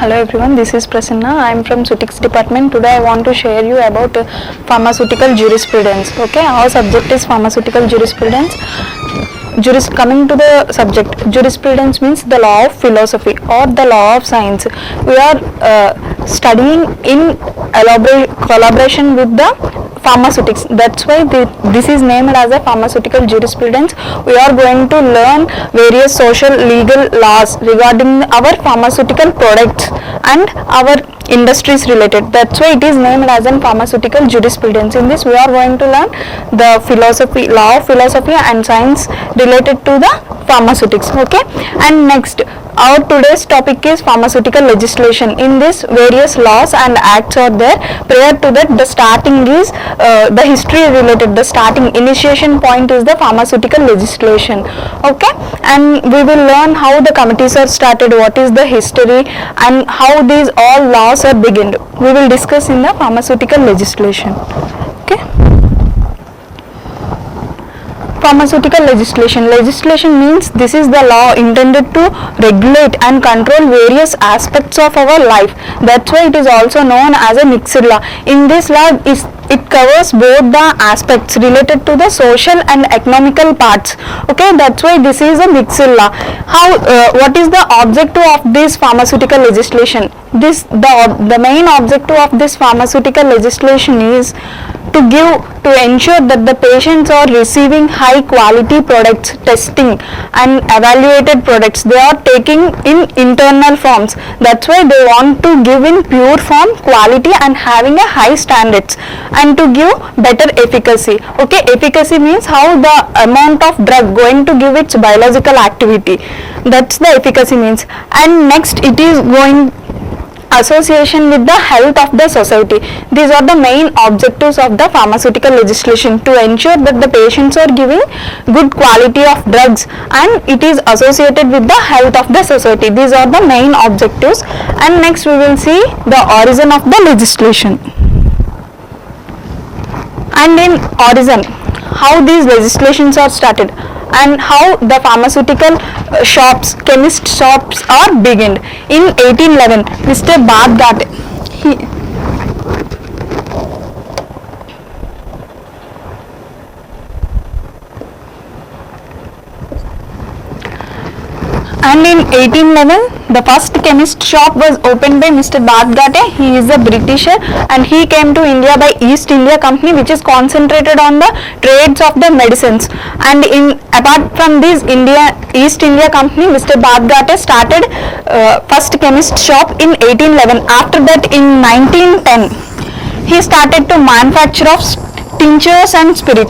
Hello everyone, this is Prasanna. I am from Sutics department. Today I want to share you about pharmaceutical jurisprudence. Okay, our subject is pharmaceutical jurisprudence. Coming to the subject, jurisprudence means the law of philosophy or the law of science. We are studying in collaboration with the pharmaceutics. That's why this is named as a pharmaceutical jurisprudence. We are going to learn various social legal laws regarding our pharmaceutical products and our industries related. That's why it is named as a pharmaceutical jurisprudence. In this we are going to learn the philosophy, law of philosophy and science related to the pharmaceutics. Okay, and next our today's topic is pharmaceutical legislation. In this various laws and acts are there. Prior to that, the starting is the history related. The starting initiation point is the pharmaceutical legislation. Okay, and we will learn how the committees are started, what is the history, and how these all laws are beginned. We will discuss in the pharmaceutical legislation. Okay. Pharmaceutical legislation. Legislation means this is the law intended to regulate and control various aspects of our life. That's why it is also known as a mixed law. In this law, it covers both the aspects related to the social and economical parts. Okay, that's why this is a mixed law. What is the objective of this pharmaceutical legislation? The main objective of this pharmaceutical legislation is to ensure that the patients are receiving high quality products, testing and evaluated products. They are taking in internal forms. That's why they want to give in pure form, quality and having a high standards, and to give better efficacy. Okay, efficacy means how the amount of drug going to give its biological activity. That's the efficacy means. And next it is going association with the health of the society. These are the main objectives of the pharmaceutical legislation, to ensure that the patients are giving good quality of drugs and it is associated with the health of the society. These are the main objectives. And next we will see the origin of the legislation. And in origin, how these legislations are started and how the pharmaceutical shops, chemist shops are beginned. In 1811, Mr. Badgate, and in 1811 the first chemist shop was opened by Mr. Badgate. He is a Britisher and he came to India by East India Company, which is concentrated on the trades of the medicines. And apart from this East India Company, Mr. Badgate started first chemist shop in 1811. After that, in 1910 he started to manufacture of tinctures and spirit.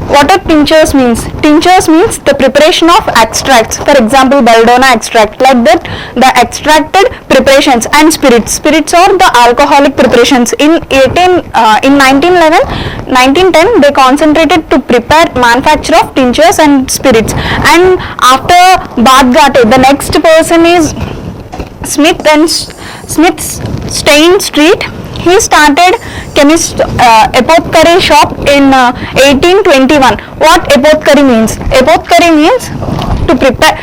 What are tinctures means? Tinctures means the preparation of extracts. For example, belladonna extract, like that the extracted preparations. And spirits. Spirits are the alcoholic preparations. In 1910 they concentrated to prepare manufacture of tinctures and spirits. And after Badgate, the next person is Smith's Stein Street. He started chemist apothecary shop in 1821. What apothecary means? Apothecary means to prepare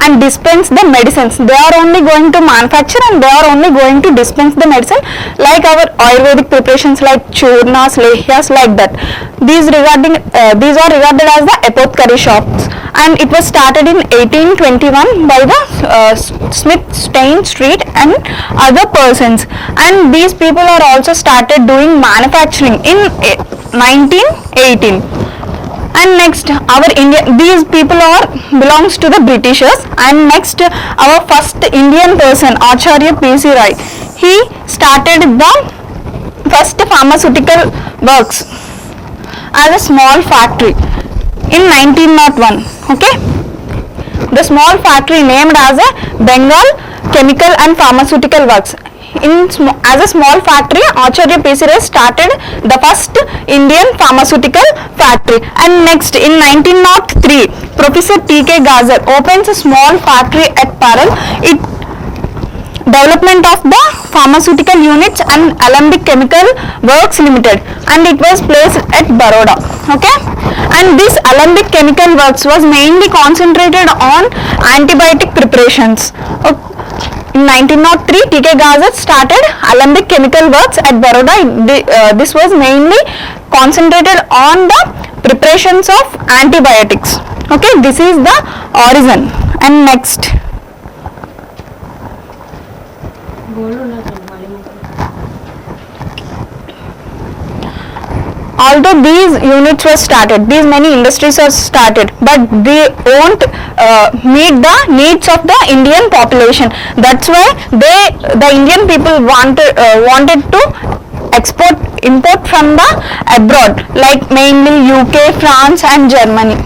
and dispense the medicines. They are only going to manufacture and they are only going to dispense the medicine, like our Ayurvedic preparations like churnas, lehyas, like that. These are regarded as the apothecary shops, and it was started in 1821 by the Smith Stein Street and other persons. And these people are also started doing manufacturing in 1918. And next, these people belongs to the Britishers. And next, our first Indian person, Acharya P.C. Roy, he started the first pharmaceutical works as a small factory in 1901. Okay, the small factory named as a Bengal Chemical and Pharmaceutical Works. As a small factory, Acharya P.C. Roy started the first Indian pharmaceutical factory. And next, in 1903, Professor T.K. Gazer opens a small factory at Paral. Development of the pharmaceutical units and Alembic Chemical Works Limited, and it was placed at Baroda. Okay, and this Alembic Chemical Works was mainly concentrated on antibiotic preparations. Okay. In 1903, T.K. Gazet started Alembic Chemical Works at Baroda. This was mainly concentrated on the preparations of antibiotics. Okay, this is the origin. And next. Although these units were started, these many industries were started, but they won't meet the needs of the Indian population. That's why the Indian people wanted to import from the abroad, like mainly UK, France and Germany.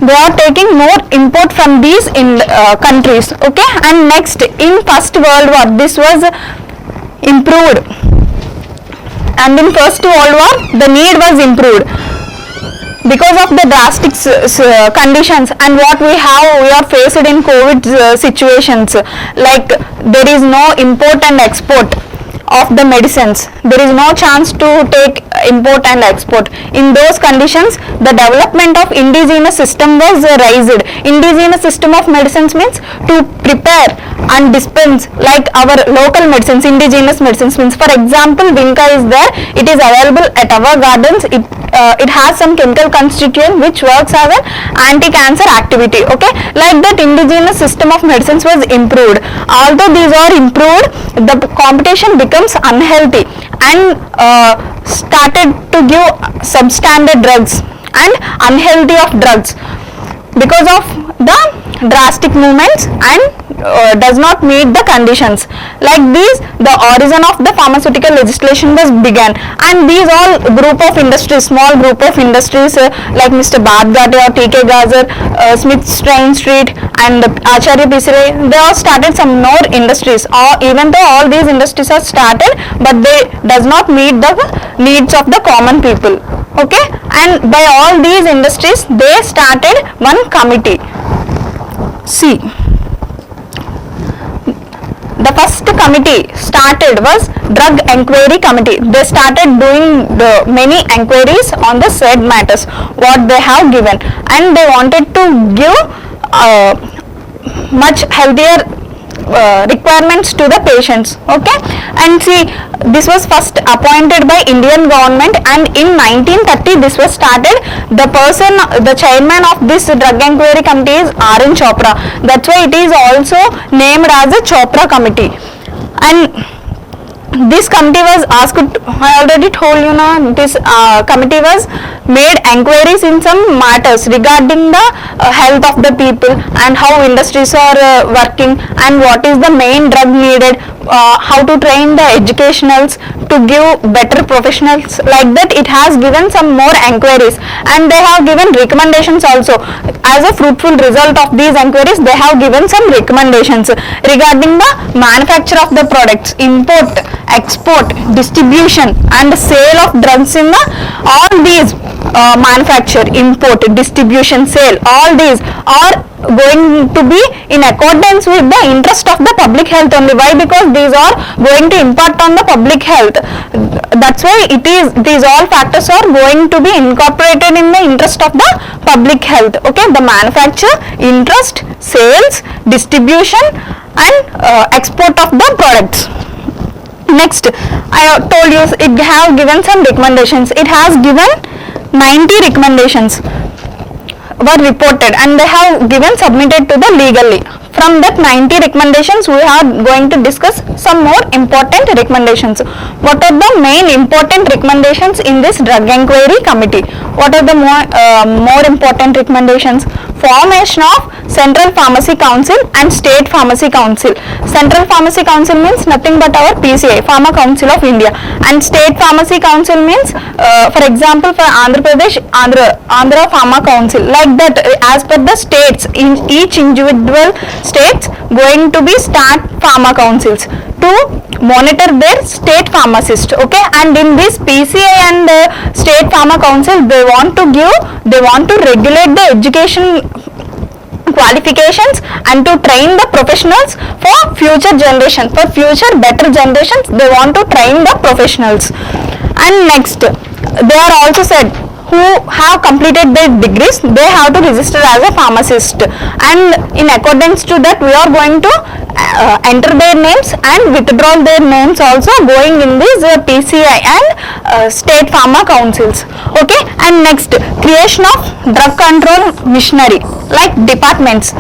They are taking more import from these countries. Okay, and next, in First World War, this was improved. And in First World War, the need was improved because of the drastic conditions and what we are faced in COVID situations, like there is no import and export of the medicines. There is no chance to take import and export. In those conditions, the development of indigenous system was raised. Indigenous system of medicines means to prepare and dispense like our local medicines. Indigenous medicines means, for example, Vinca is there. It is available at our gardens. It has some chemical constituent which works as an anti-cancer activity. Okay, like that indigenous system of medicines was improved. Although these are improved, the competition becomes unhealthy and started to give substandard drugs and unhealthy of drugs because of the drastic movements and does not meet the conditions. Like this, the origin of the pharmaceutical legislation was began, and these all group of industries, small group of industries like Mr. Badgate or T.K. Gazet, Smith Strain Street and Acharya Pisire, they all started some more industries. Even though all these industries are started, but they does not meet the needs of the common people. Okay, and by all these industries, they started one committee. See, the first committee started was Drug Enquiry Committee. They started doing the many enquiries on the said matters what they have given, and they wanted to give much healthier requirements to the patients. Okay, and see, this was first appointed by Indian government, and in 1930 this was started. The chairman of this Drug Enquiry Committee is R.N. Chopra. That's why it is also named as a Chopra Committee. And this committee was asked, I already told you now, this committee was made enquiries in some matters regarding the health of the people and how industries are working and what is the main drug needed, how to train the educationals to give better professionals. Like that, it has given some more enquiries, and they have given recommendations also. As a fruitful result of these enquiries, they have given some recommendations regarding the manufacture of the products, import, export, distribution and sale of drugs in the all these manufacture, import, distribution, sale, all these are going to be in accordance with the interest of the public health only. Why? Because these are going to impact on the public health. That's why these all factors are going to be incorporated in the interest of the public health. Okay, the manufacture, interest, sales, distribution and export of the products. Next, I told you it have given some recommendations. It has given 90 recommendations were reported, and they have given submitted to the legally. From that 90 recommendations, we are going to discuss some more important recommendations. What are the main important recommendations in this Drug Enquiry Committee? What are the more important recommendations? Formation of Central Pharmacy Council and State Pharmacy Council. Central Pharmacy Council means nothing but our PCI, Pharma Council of India, and State Pharmacy Council means, for example, for Andhra Pradesh, Andhra Pharma Council. Like that, as per the states, in each individual states going to be start pharma councils to monitor their state pharmacist. Okay, and in this PCI and state pharma council, they want to regulate the education qualifications and to train the professionals for future generation, for future better generations. They want to train the professionals. And next, they are also said who have completed their degrees, they have to register as a pharmacist, and in accordance to that, we are going to enter their names and withdraw their names also going in this PCI and state pharma councils. Okay, and next, creation of drug control machinery like departments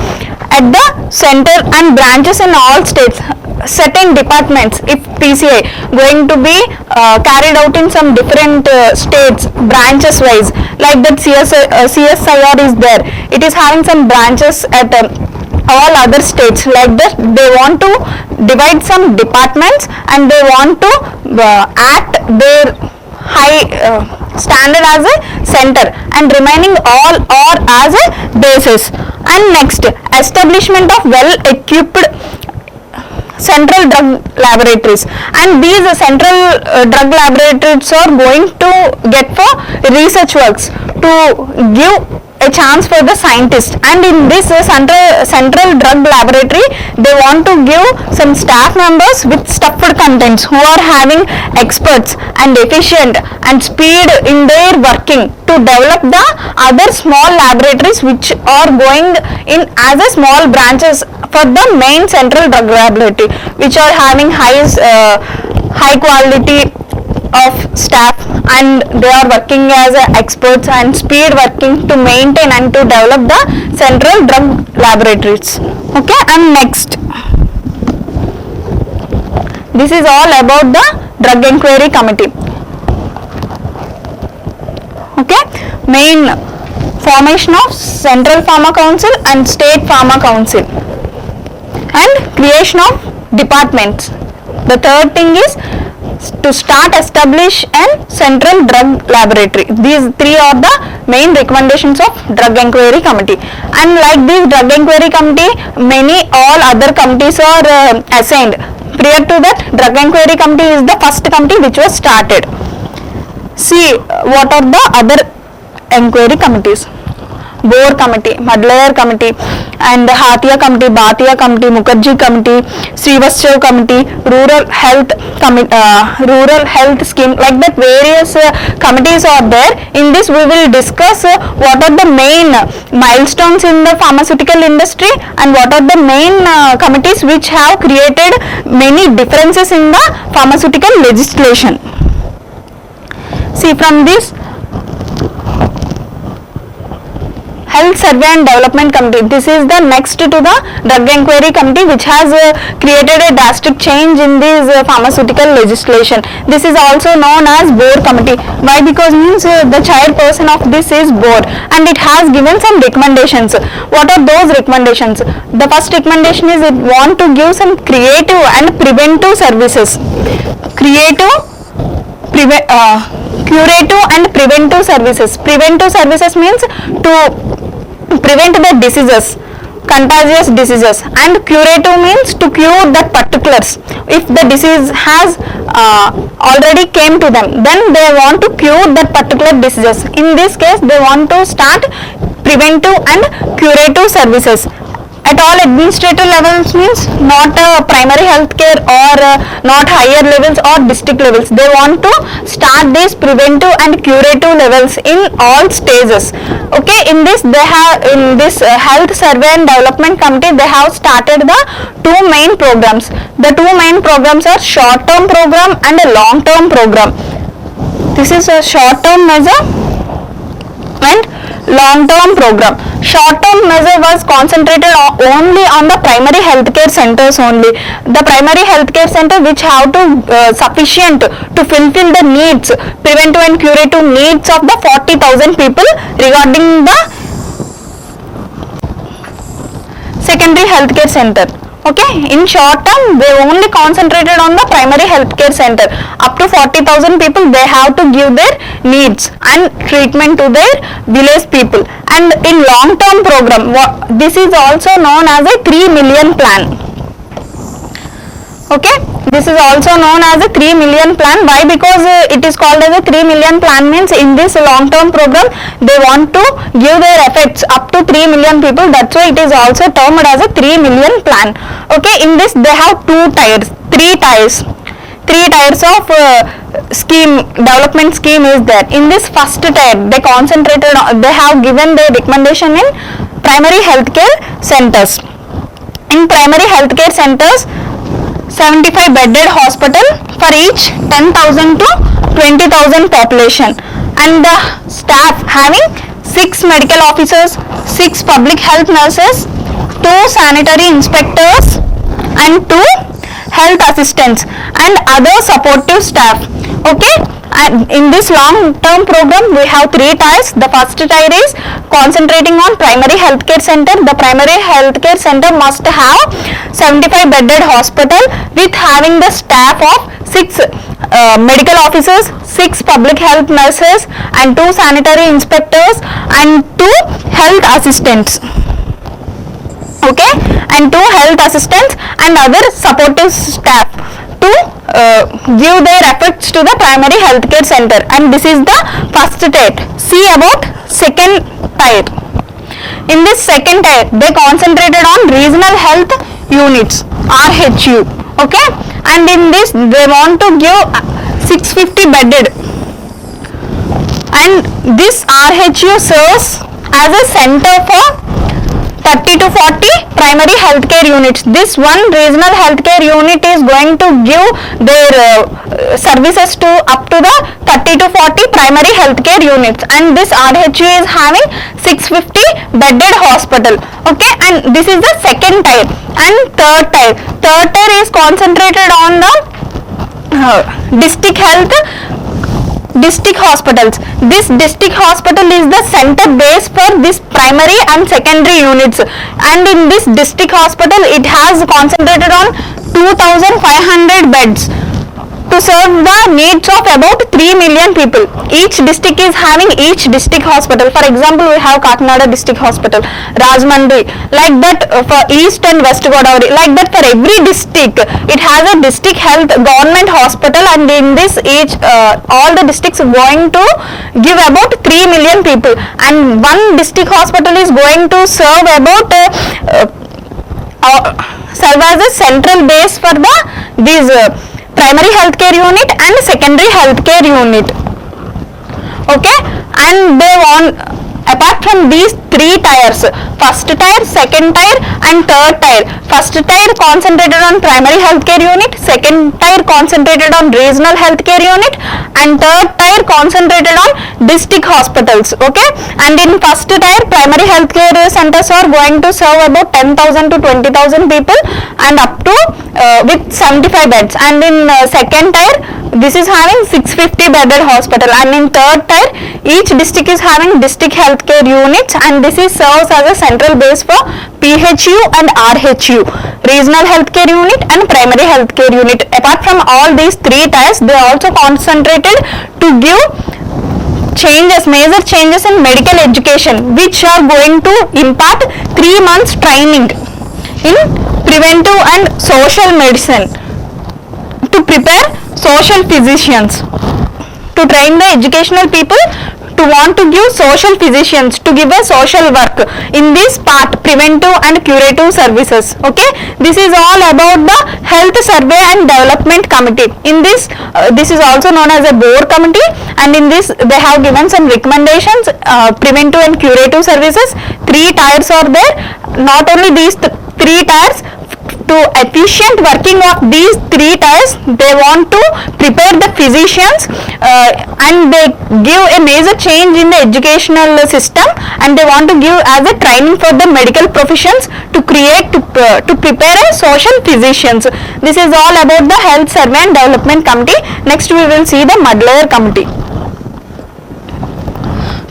at the center and branches in all states. Certain departments, if PCI going to be carried out in some different states branches wise, like that CSIR is there, it is having some branches at all other states. Like that they want to divide some departments and they want to act their high standard as a center and remaining all or as a basis. And next, establishment of well equipped central drug laboratories, and these central drug laboratories are going to get for research works to give a chance for the scientists. And in this central drug laboratory they want to give some staff members with stuffed contents who are having experts and efficient and speed in their working to develop the other small laboratories which are going in as a small branches for the main central drug laboratory, which are having high quality of staff and they are working as experts and speed working to maintain and to develop the central drug laboratories. Okay, and next, this is all about the drug inquiry committee. Okay, main formation of central pharma council and state pharma council and creation of departments. The third thing is to start establish a central drug laboratory. These three are the main recommendations of drug inquiry committee. And like this drug inquiry committee, many all other committees are assigned. Prior to that, drug inquiry committee is the first committee which was started. See what are the other inquiry committees. Bohr committee, Madlayer committee, and Hatia committee, Bhatia committee, Mukherjee committee, Srivastava committee, rural health scheme, like that various committees are there. In this we will discuss what are the main milestones in the pharmaceutical industry and what are the main committees which have created many differences in the pharmaceutical legislation. See, from this Health Survey and Development Committee, this is the next to the Drug Inquiry Committee which has created a drastic change in this pharmaceutical legislation. This is also known as Bohr Committee. Why? Because means the chairperson of this is Bohr and it has given some recommendations. What are those recommendations? The first recommendation is it want to give some creative and preventive services. Curative and preventive services. Preventive services means to prevent the diseases, contagious diseases, and curative means to cure that particulars. If the disease has already came to them, then they want to cure that particular diseases. In this case, they want to start preventive and curative services. At all administrative levels means not primary health care or not higher levels or district levels. They want to start these preventive and curative levels in all stages. Okay, in this they have, in this Health Survey and Development Committee, they have started the two main programs. The two main programs are short-term program and a long-term program. This is a short-term measure and long-term program. Short-term measure was concentrated only on the primary healthcare centers only. The primary healthcare center which have to sufficient to fulfill the needs, preventive and curative needs of the 40,000 people regarding the secondary healthcare center. Okay, in short term they only concentrated on the primary healthcare center. Up to 40,000 people they have to give their needs and treatment to their village people. And in long term program, this is also known as a 3 million plan. Okay, this is also known as a 3 million plan. Why? Because it is called as a 3 million plan means in this long term program they want to give their effects up to 3 million people. That's why it is also termed as a 3 million plan. Okay, in this they have three tiers of scheme, development scheme is there. In this first tier they concentrated on, they have given their recommendation in primary healthcare centers. In primary healthcare centers, 75 bedded hospital for each 10,000 to 20,000 population, and the staff having 6 medical officers, 6 public health nurses, 2 sanitary inspectors, and 2 health assistants and other supportive staff. Okay, and in this long term program we have 3 tiers. The first tier is concentrating on primary healthcare center. The primary healthcare center must have 75 bedded hospital with having the staff of 6 medical officers, 6 public health nurses, and 2 sanitary inspectors, and 2 health assistants. Okay, and 2 health assistants and other supportive staff to give their efforts to the primary healthcare center. And this is the first tier. See about second tier. In this second tier, they concentrated on regional health units, RHU. Okay, and in this they want to give 650 bedded, and this RHU serves as a center for 30 to 40 primary healthcare units. This one regional healthcare unit is going to give their services to up to the 30 to 40 primary healthcare units, and this RHU is having 650 bedded hospital. Okay, and this is the second tier. And third tier is concentrated on the district hospitals. This district hospital is the center base for this primary and secondary units, and in this district hospital it has concentrated on 2,500 beds to serve the needs of about 3 million people. Each district is having each district hospital. For example, we have Kakinada district hospital, Rajahmundry, like that for East and West Godavari, like that for every district it has a district health government hospital, and in this each all the districts are going to give about 3 million people, and one district hospital is going to serve about serve as a central base for the these primary healthcare unit and secondary healthcare unit. Okay, and they want, apart from these 3 tiers, first tier, second tier, and third tier. First tier concentrated on primary healthcare unit, second tier concentrated on regional healthcare unit, and third tier concentrated on district hospitals. Okay, and in first tier primary healthcare centers are going to serve about 10,000 to 20,000 people and up to with 75 beds, and in second tier this is having 650 bedded hospital, and in third tier each district is having district healthcare units, and this is serves as a central base for PHU and RHU, regional healthcare unit and primary healthcare unit. Apart from all these 3 tiers, they also concentrated to give major changes in medical education, which are going to impart 3 months training in preventive and social medicine to prepare social physicians, to train the educational people to want to give social physicians to give a social work in this part, preventive and curative services. Okay, this is all about the health survey and development committee. In this this is also known as a board committee, and in this they have given some recommendations. Preventive and curative services, 3 tiers are there. Not only these 3 tiers, to efficient working of these 3 tiers, they want to prepare the physicians and they give a major change in the educational system, and they want to give as a training for the medical professions to create to prepare a social physicians. This is all about the health survey and development committee. Next we will see the mud-layer committee.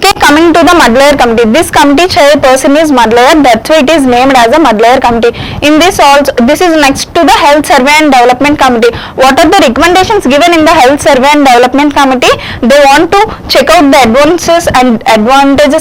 Okay, coming to the mud-layer committee. This committee chairperson is mud-layer, that's why it is named as a mud-layer committee. In this also, this is next to the health survey and development committee. What are the recommendations given in the health survey and development committee? They want to check out the advantages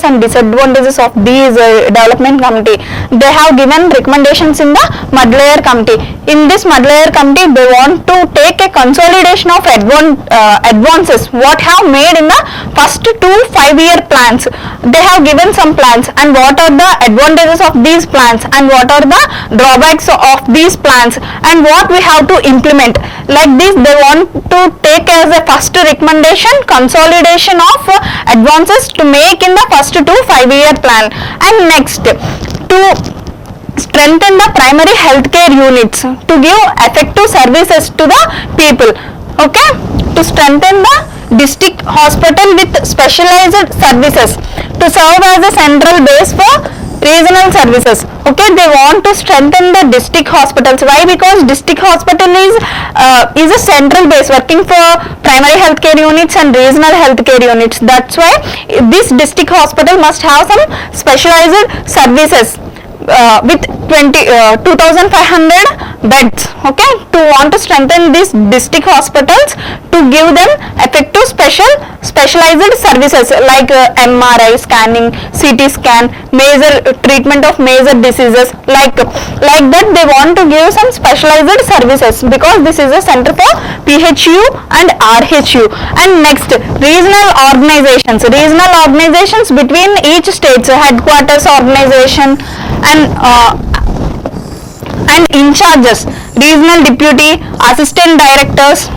and disadvantages of these development committee. They have given recommendations in the mud-layer committee. In this mud-layer committee, they want to take a consolidation of advances what have made in the first 2 5-year plans. They have given some plans, and what are the advantages of these plans and what are the drawbacks of these plans and what we have to implement. Like this, they want to take as a first recommendation consolidation of advances to make in the first 2 5-year plan, and next to strengthen the primary healthcare units to give effective services to the people. Okay, to strengthen the district hospital with specialized services to serve as a central base for regional services. Okay, they want to strengthen the district hospitals. Why? Because district hospital is a central base working for primary healthcare units and regional healthcare units. That's why this district hospital must have some specialized services with 2,500 beds. Okay, to want to strengthen these district hospitals to give them effective specialized services like MRI scanning, CT scan, major treatment of major diseases, like that they want to give some specialized services because this is a center for PHU and RHU. And next, regional organizations between each state's headquarters organization and in charges, regional deputy, assistant directors,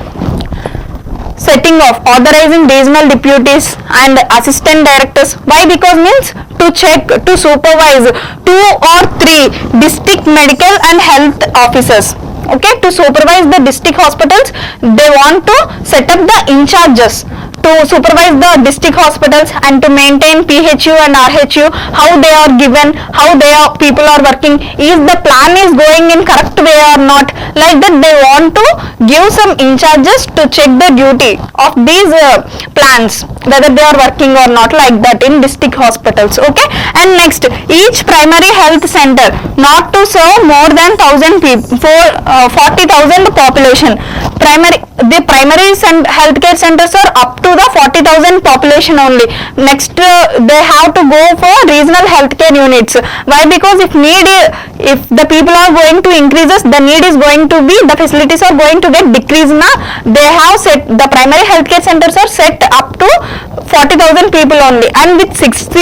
setting of authorizing regional deputies and assistant directors. Why? Because means to check, to supervise 2 or 3 district medical and health officers. Okay, to supervise the district hospitals, they want to set up the in charges to supervise the district hospitals and to maintain PHU and RHU, how they are given, how people are working, if the plan is going in correct way or not. Like that they want to give some in charges to check the duty of these plans, whether they are working or not, like that in district hospitals. Okay, and next, each primary health center not to serve more than 1,000 people for 40,000 population. The primary healthcare centers are up to the 40,000 population only. Next, they have to go for regional healthcare units. Why? Because if the people are going to increases, the need is going to be, the facilities are going to get decreased. They have set, the primary healthcare centers are set up to 40,000 people only and with 65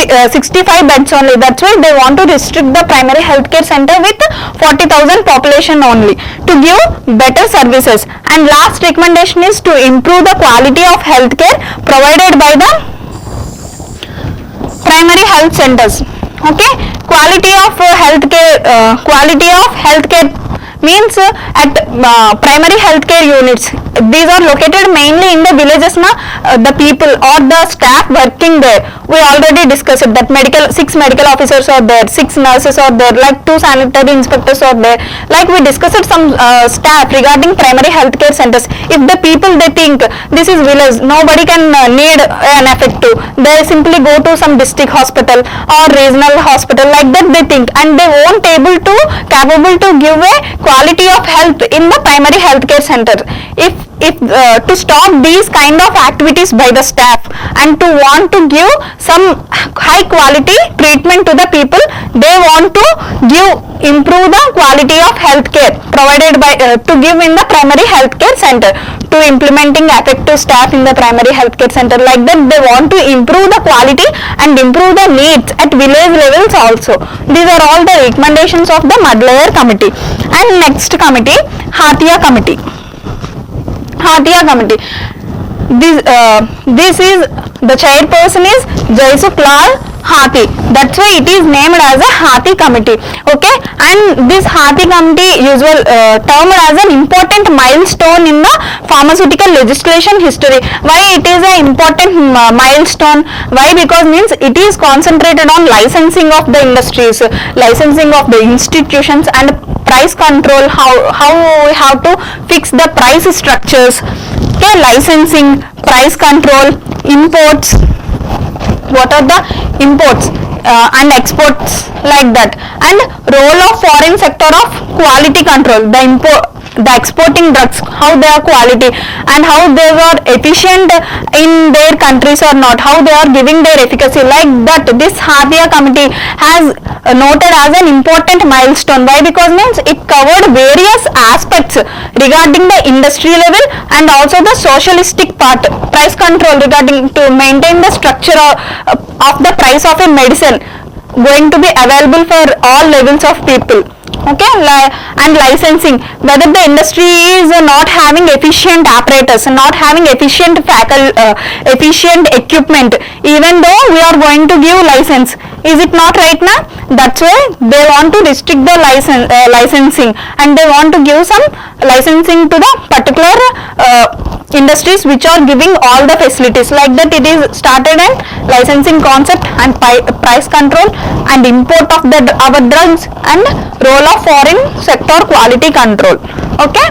beds only. That's why they want to restrict the primary healthcare center with 40,000 population only to give better services. And last recommendation is to improve the quality of healthcare provided by the primary health centers. Okay, quality of healthcare means at primary healthcare units, these are located mainly in the villages. The people or the staff working there, we already discussed that 6 medical officers are there, 6 nurses are there, like 2 sanitary inspectors are there. Like we discussed some staff regarding primary healthcare centers. If the people, they think this is village, nobody can need an effective, they simply go to some district hospital or regional hospital, like that they think, and they won't capable to give a quality of health in the primary healthcare center. If to stop these kind of activities by the staff and to want to give some high quality treatment to the people, they want to improve the quality of healthcare provided by to give in the primary healthcare center, to implementing effective staff in the primary healthcare center. Like that they want to improve the quality and improve the needs at village levels also. These are all the recommendations of the Mud-Layer Committee. And next committee, Hatia Committee. This is the chairperson is Jaisukh Lal Hathi. That's why it is named as a Hathi Committee. Okay, and this Hathi Committee termed as an important milestone in the pharmaceutical legislation history. Why it is an important milestone? Why? Because means it is concentrated on licensing of the industries, licensing of the institutions, and price control, how we have to fix the price structures. Okay, licensing, price control, imports, what are the imports and exports, like that, and role of foreign sector of quality control, the exporting drugs, how they are quality and how they were efficient in their countries or not, how they are giving their efficacy. Like that this Hatia Committee has noted as an important milestone. Why? Because means it covered various aspects regarding the industry level and also the socialistic part, price control regarding to maintain the structure of the price of a medicine going to be available for all levels of people. Okay, and licensing, whether the industry is not having efficient apparatus, not having efficient equipment, even though we are going to give license, Is it not right now? That's why they want to restrict the licensing, and they want to give some licensing to the particular industries which are giving all the facilities. Like that, it is started an licensing concept and price control and import of our drugs and role of foreign sector quality control. Okay.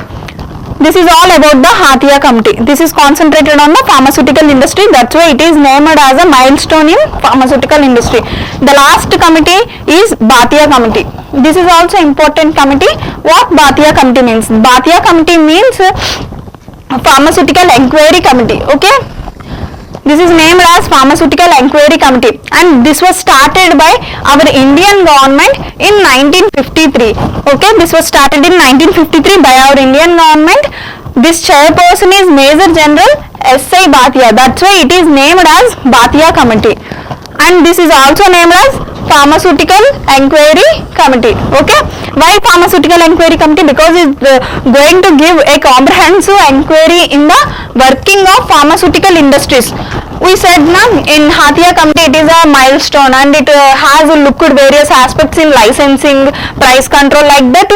This is all about the Hatia committee. This is concentrated on the pharmaceutical industry. That's why it is named as a milestone in pharmaceutical industry. The last committee is Bhatia committee. This is also important committee. What Bhatia committee means? Bhatia committee means pharmaceutical inquiry committee. Okay. This is named as Pharmaceutical Inquiry Committee, and this was started by our Indian government in 1953. Okay, this was started in 1953 by our Indian government. This chairperson is Major General S.I. Bhatia. That's why it is named as Bhatia Committee, and this is also named as Pharmaceutical Inquiry Committee. Okay, why Pharmaceutical Inquiry Committee? Because it's going to give a comprehensive inquiry in the working of pharmaceutical industries. We said now in Hatia committee it is a milestone, and it has looked at various aspects in licensing, price control, like that.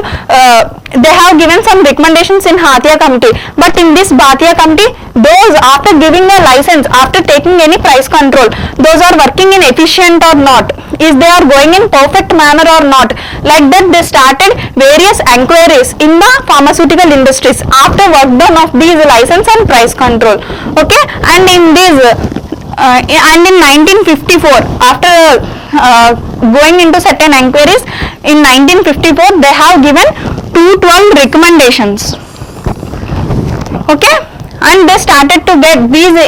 They have given some recommendations in Hatia committee, but in this Bhatia committee, those after giving a license, after taking any price control, those are working in efficient or not, is they are going in perfect manner or not, like that they started various inquiries in the pharmaceutical industries after work done of these license and price control. Okay, and in these and in 1954, after going into certain inquiries, in 1954 they have given 212 recommendations. Okay, and they started to get these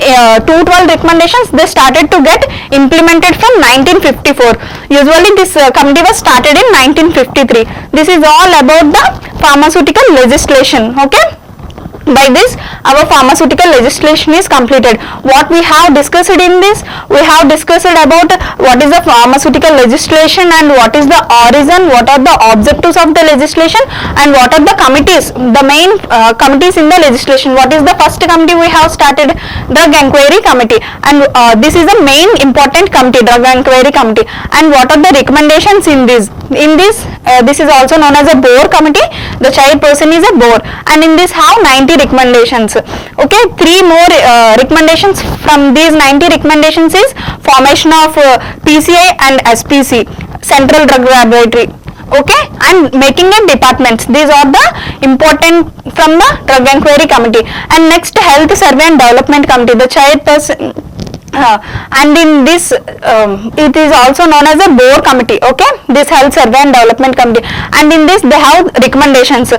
212 recommendations, they started to get implemented from 1954. Usually this committee was started in 1953. This is all about the pharmaceutical legislation. Okay, by this our pharmaceutical legislation is completed. What we have discussed in this, we have discussed about what is the pharmaceutical legislation and what is the origin, what are the objectives of the legislation, and what are the committees, the main committees in the legislation. What is the first committee we have started? Drug Inquiry Committee, and this is the main important committee, Drug Inquiry Committee. And what are the recommendations in this? In this, this is also known as a Bohr committee. The chairperson is a Bohr, and in this have 90 recommendations. Okay, 3 more recommendations from these 90 recommendations is formation of PCI and SPC, Central Drug Laboratory. Okay, and making a departments. These are the important from the Drug Inquiry Committee. And next, Health Survey and Development Committee. The chairperson and in this it is also known as a Bohr committee. Okay, this Health Survey and Development Committee, and in this they have recommendations: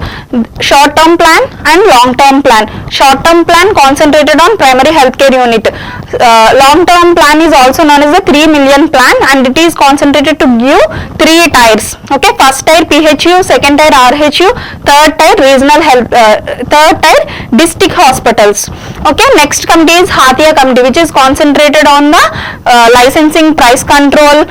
short term plan and long term plan. Short term plan concentrated on primary healthcare unit. Long term plan is also known as the 3 million plan, and it is concentrated to give 3 tiers. Okay, first tier PHU, second tier RHU, third tier regional health, third tier district hospitals. Okay, next committee is Hatia committee, which is concentrated on the licensing, price control,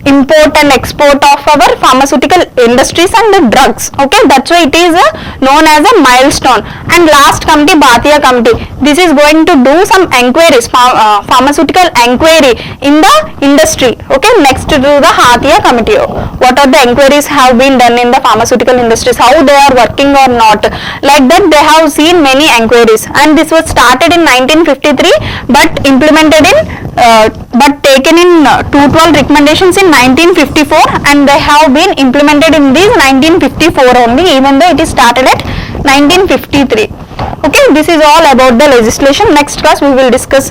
import and export of our pharmaceutical industries and the drugs. Okay, that's why it is known as a milestone. And last committee, Bhatia committee, this is going to do some inquiries, pharmaceutical inquiry in the industry. Okay, next to do the Hatia committee, what are the inquiries have been done in the pharmaceutical industries, how they are working or not, like that they have seen many inquiries. And this was started in 1953 but implemented in but taken in 212 recommendations in 1954, and they have been implemented in these 1954 only, even though it is started at 1953. Okay, this is all about the legislation. Next class we will discuss